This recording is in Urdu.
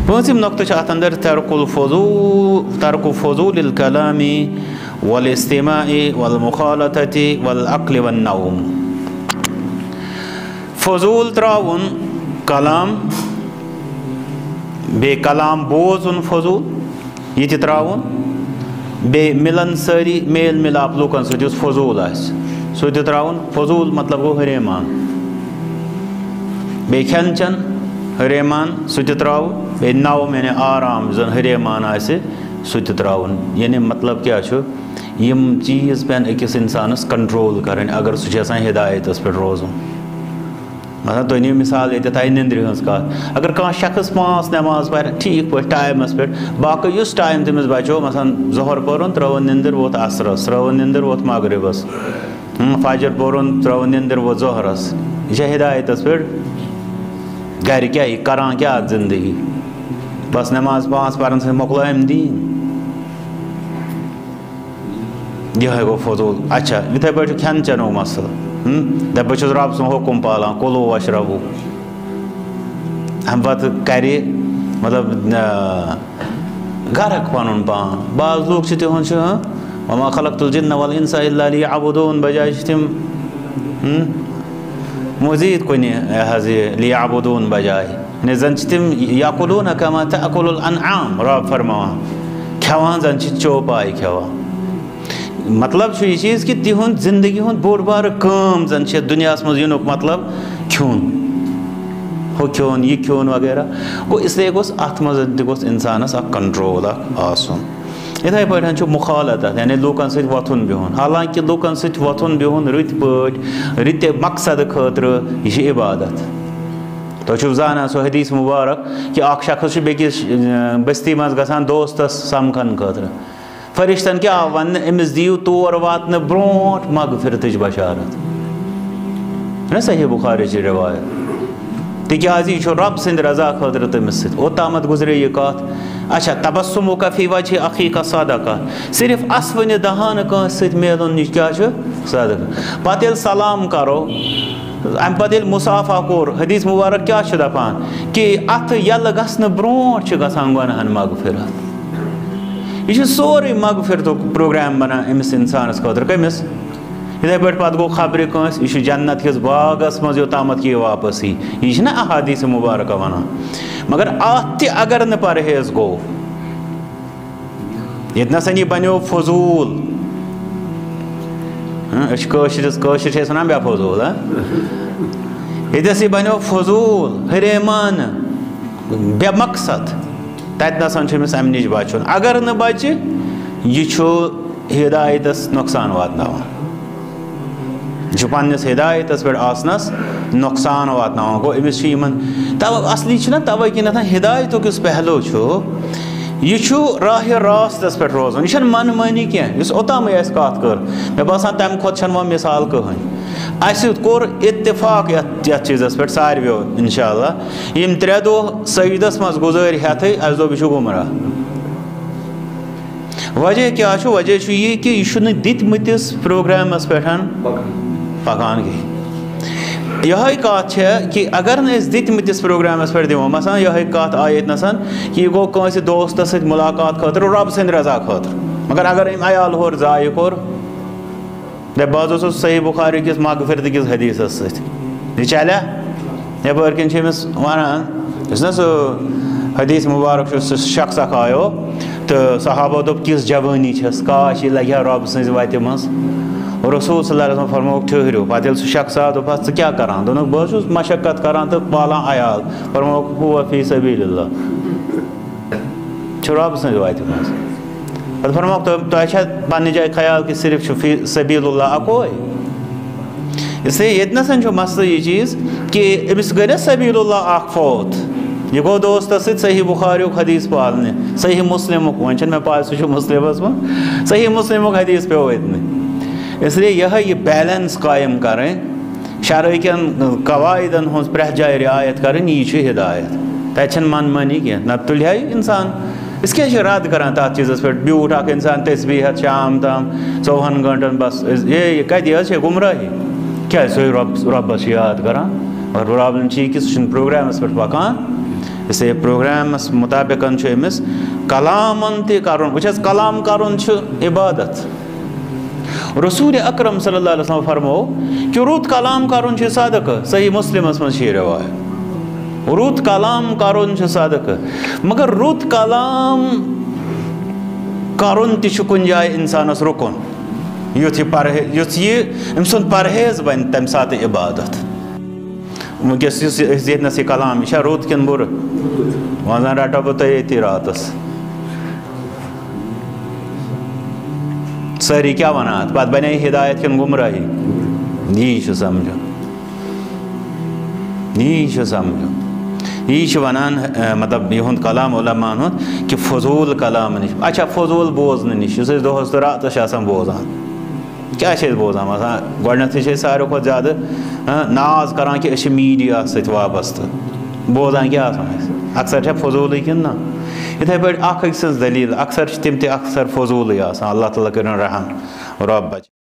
پٲنٛژِم نۄقطہٕ چھُ اَتھ اَندر ترک فضول الکلام والاستماع والمخالطة والعقل والنوم. فضول تراوُن کلام، بیٚیہِ کلام بوزُن فضول یہِ تہِ تراوُن، بیٚیہِ مِلن سٲری میل مِلاپ لُکن سۭتۍ یُس فضول آسہِ سُہ تہِ تراوُن. فضول مطلب گوٚو حریمان. بیٚیہِ کھٮ۪ن چٮ۪ن حریمان سُہ تہِ تراوُن. بیٚیہِ نوم یعنی آرام یُس زن حریمان آسہِ سُہ تہِ تراوُن. یعنی مطلب کیٛاہ چھُ، یِم چیٖز پٮ۪ن أکِس اِنسانس کنٹرول کرٕنۍ اگر سُہ چھُ یژھان ہدایتس پٮ۪ٹھ روزُن. مطلب تُہۍ نِیِو مِثال ییٚتٮ۪تھ آیہِ نِندرِ ہٕنٛز کتھ. اگر کانٛہہ شخص 5 نٮ۪ماز پرِ ٹھیٖک پٲٹھۍ ٹایمس پٮ۪ٹھ، باقٕے یُس ٹایم تٔمِس بچو، مثلاً ظہر پوٚرُن ترٲوٕن نِندٕر ووت عصرس، ترٲوٕن نِندٕر ووت مغربس، فجر پوٚرُن ترٲوٕن نِندٕر ووت ظہرس، یہِ چھا ہدایتس پٮ۪ٹھ؟ گرِ کیٛاہ یہِ کران کیٛاہ اتھ زندگی؟ بس نٮ۪ماز 5 پرن سۭتۍ مۄکلو أمۍ دیٖن. یِہوے گوٚو فضوٗل. اچھا یِتھٕے پٲٹھۍ چھُ کھٮ۪ن چٮ۪نُک مسلہٕ. دپ بہٕ چھُس رۄب سُنٛد حُکُم پالان، کُلوٗ وشربوٗ. اَمہِ پتہٕ کرِ مطلب گرکھ پنُن پان. بعض لُکھ چھِ تِہُنٛد چھُ وما خلقت الجن والانس الا ليعبدون بجاے چھِ تِم مزیٖد کُنہِ یہِ حظ یہِ ليعبدون بجاے زن چھِ تِم یاکلون کما تاکل الانعام. رب فرماوان کھٮ۪وان زن چھِ چوپاے کھٮ۪وان. مطلب چھُ یہِ چیٖز کہِ تِہُنٛد زندگی ہُنٛد بوٚڑ بارٕ کٲم زن چھِ دُنیاہس منٛز یِنُک مطلب کھیوٚن، ہُہ کھیوٚن یہِ کھیوٚن وغیرہ. گوٚو اسلیے گوٚژھ اتھ منٛز تہِ گوٚژھ انسانس اکھ کنٹرول اکھ آسُن. یِتھٕے پٲٹھۍ چھُ مُخالطت یعنی لُکن سۭتۍ وۄتھُن بِہُن. حالانکہِ لُکن سۭتۍ وۄتھُن بِہُن رٕتۍ پٲٹھۍ رٕتہِ مقصدٕ خٲطرٕ یہِ چھِ عبادت. تُہۍ چھِو زانان سُہ حدیث مُبارک کہِ اکھ شخص چھُ بیٚکِس بستی منٛز گژھان دوستس سمکھنہٕ خٲطرٕ. فرشتن کیٛاہ آو وننہٕ؟ أمِس دِیِو تور واتنہٕ برونٛٹھ مغفرتٕچ بشارت. چھُنہ صحیح بُخاریچ رِوایت. تِکیٛازِ یہِ چھُ رۄب سٕنٛدِ رضا خٲطرٕ تٔمِس سۭتۍ. اوٚتامتھ گُزرے یہِ کتھ. اچھا تبسمُک فی وجہ اخیک صدقہ. صرف اسوٕنہِ دہانہٕ کٲنٛسہِ سۭتۍ میلُن یہِ کیٛاہ چھُ؟ صدقہ. پتہٕ ییٚلہِ سلام کرو، امہِ پتہٕ ییٚلہِ مُصافہ کوٚر، حدیث مُبارک کیٛاہ چھُ دپان کہِ اتھٕ یلہٕ گژھنہٕ برونٛٹھ چھِ گژھان گۄنہن مغفرت. یہِ چھُ سورُے مغفرتُک پروگرام بنان أمِس انسانس خٲطرٕ. کٔمِس؟ یِتھٕے پٲٹھۍ پتہٕ گوٚو خبرِ کٲنٛسہِ یہِ چھُ جنت کِس باغس منٛز یوٚتامتھ کہِ یہِ واپس یی. یہِ چھِنہ احادیث مُبارکہ ونان. مگر اتھ تہِ اگر نہٕ پرہیز گوٚو، ییٚتنس یہِ بنیو فضوٗل. أسۍ چھِ کٲشِر چھِ أسۍ ونان بے فضوٗل. ییٚتٮ۪س یہِ بنیو فضوٗل حریمانہٕ بے مقصد، تتہِ نسن چھُ أمِس امہِ نِش بچُن. اگر نہٕ بچہِ یہِ چھُ ہدایتس نۄقصان واتناوان. یہِ چھُ پننِس ہدایتس پٮ۪ٹھ آسنس نۄقصان واتناوان. گوٚو أمِس چھِ یِمن اصلی چھُنہ توے کِنٮ۪تھ ہدایتُک یُس پہلو چھُ یہِ چھُ راہِ راستس پٮ۪ٹھ روزُن. یہِ چھنہٕ منمٲنی کینٛہہ یُس اوٚتامٕے اسہِ کتھ کٔر. مےٚ باسان تمہِ کھۄتہٕ چھنہٕ وۄنۍ مثال کٕہٕنۍ. اسہِ کوٚر اتفاق یتھ چیٖزس پٮ۪ٹھ ساروِیو انشاء اللہ. یِم 3 دۄہ سجدس منٛز گُزٲرۍ ہٮ۪تھٕے اسہِ دوٚپ یہِ چھُ گُمراہ. وجہ کیٛاہ چھُ؟ وجہ چھُ یہِ کہِ یہِ چھُنہٕ دِتمٕتِس پروگرامس پٮ۪ٹھ پکان کِہیٖنۍ. یِہوے کتھ چھےٚ کہِ اگر نہٕ أسۍ دِتمٕتِس پروگرامس پٮ۪ٹھ دِمو، مثلاً یِہوے کتھ آیہِ ییٚتنس کہِ یہِ گوٚو کٲنٛسہِ دوستس سۭتۍ مُلاقات خٲطرٕ رۄب سٕنٛدِ رضا خٲطرٕ. مگر اگر أمۍ عیال ہور ضایہِ کوٚر، دپ بہٕ حظ اوسُس صحیح بُخاری کِس مغفرتہٕ کِس حدیثس سۭتۍ، یہِ چلیا؟ یپٲرۍ کِنۍ چھِ أمِس ونان یُس نہ سُہ حدیث مُبارک چھُ سُہ شخص اکھ آیو تہٕ صحابو دوٚپ تِژھ جوٲنی چھس کاش یہِ لگہِ ہا رۄب سٕنٛزِ وتہِ منٛز. رسول صلی اللہ علیہ وسلم فرمووُکھ ٹھٕہرِو. پتہٕ ییٚلہِ سُہ شخص آو دوٚپہس ژٕ کیٛاہ کران؟ دوٚپنکھ بہٕ حظ چھُس مشقت کران تہٕ پالان عیال. فرمووُکھ ہوٗ فی سبیٖل اللہ. چھُ رۄب سٕنٛزِ وتہِ منٛز. پتہٕ فرمووُکھ تۄہہِ چھا پننہِ جایہِ خیال کہِ صرف چھُ فی سبیٖل اللہ اکوے؟ اسلیے ییٚتنس چھُ مسلہٕ یہِ چیٖز کہِ أمِس گٔے نہ سبیٖل اللہ اکھ فوت. یہِ گوٚو دوستس سۭتۍ صحیح بُخاریُک حدیث پالنہِ، صحیح مُسلمُک. وۄنۍ چھنہٕ مےٚ پاے سُہ چھُ مُسلمس منٛز. صحیح مُسلمُک حدیث پیوٚو أتنٕے. اسلیے یِہوے یہِ بیلنس قٲیِم کرٕنۍ، شرعکٮ۪ن قواعدن ہٕنٛز پرٛٮ۪تھ جایہِ رعایت کرٕنۍ، یی چھُ ہدایت. تتہِ چھنہٕ منمٲنی کینٛہہ. نتہٕ تُلہِ ہا یہِ انسان. أسۍ کیٛازِ چھِ رد کران تتھ چیٖزس پٮ۪ٹھ؟ بیوٗٹھ اکھ انسان تسبیٖح ہٮ۪تھ شام تام 24 گٲنٛٹن بس یہِ کتہِ یہِ حظ چھِ گُمرٲہی. کیٛازِ سُہ رۄبس چھُ یاد کران. مگر پرابلم چھِ یہِ کہِ سُہ چھُنہٕ پروگرامس پٮ۪ٹھ پکان اس لیے پروگرامس مطابق أمس کلامن تہِ کرُن وٕچھ کلام کرُن چھُ عبادت رسول اکرم صلی اللہ علیہ وسلم فرمو کہ رُت کلام کرُن چھُ صدقہ صحیح مسلمس منٛز چھِ یہِ روایت رُت کلام کرُن چھُ صدقہ مگر رُت کلام کرُن تہِ چھُ کُنہِ جایہِ اِنسانس رُکُن یُتھ یہِ أمۍ سُنٛد پرہیز بنہِ تمہِ ساتہٕ عبادت وٕنکٮ۪س یُس ییٚتنس یہِ کلام یہِ چھا رُت کِنہٕ بُرٕ وۄنۍ زن رٹو بہٕ تۄہہِ ییٚتی راتس سٲری کیٛاہ ونان اتھ پتہٕ بنے ہدایت کِنہٕ گمراہی یی چھُ سمجھُن یی چھُ سمجھُن یی چھُ ونان مطلب یِہُنٛد کلام علماہن ہُنٛد کہِ فضول کلام نِش اچھا فضول بوزنہٕ نِش یُس أسۍ دۄہس تہٕ راتس چھِ آسان بوزان کیٛاہ چھِ أسۍ بوزان آسان گۄڈنٮ۪تھٕے چھِ أسۍ ساروی کھۄتہٕ زیادٕ ناز کران کہِ أسۍ چھِ میٖڈیاہس سۭتۍ وابستہٕ بوزان کیٛاہ آسان أسۍ اکثر چھا فضوٗلٕے کِنہٕ نہ یِتھٕے پٲٹھۍ اکھ أکۍ سٕنٛز دٔلیٖل اکثر چھِ تِم تہِ اکثر فضوٗلٕے آسان اللہ تعالیٰ کٔرِنۍ رحم رۄب بچ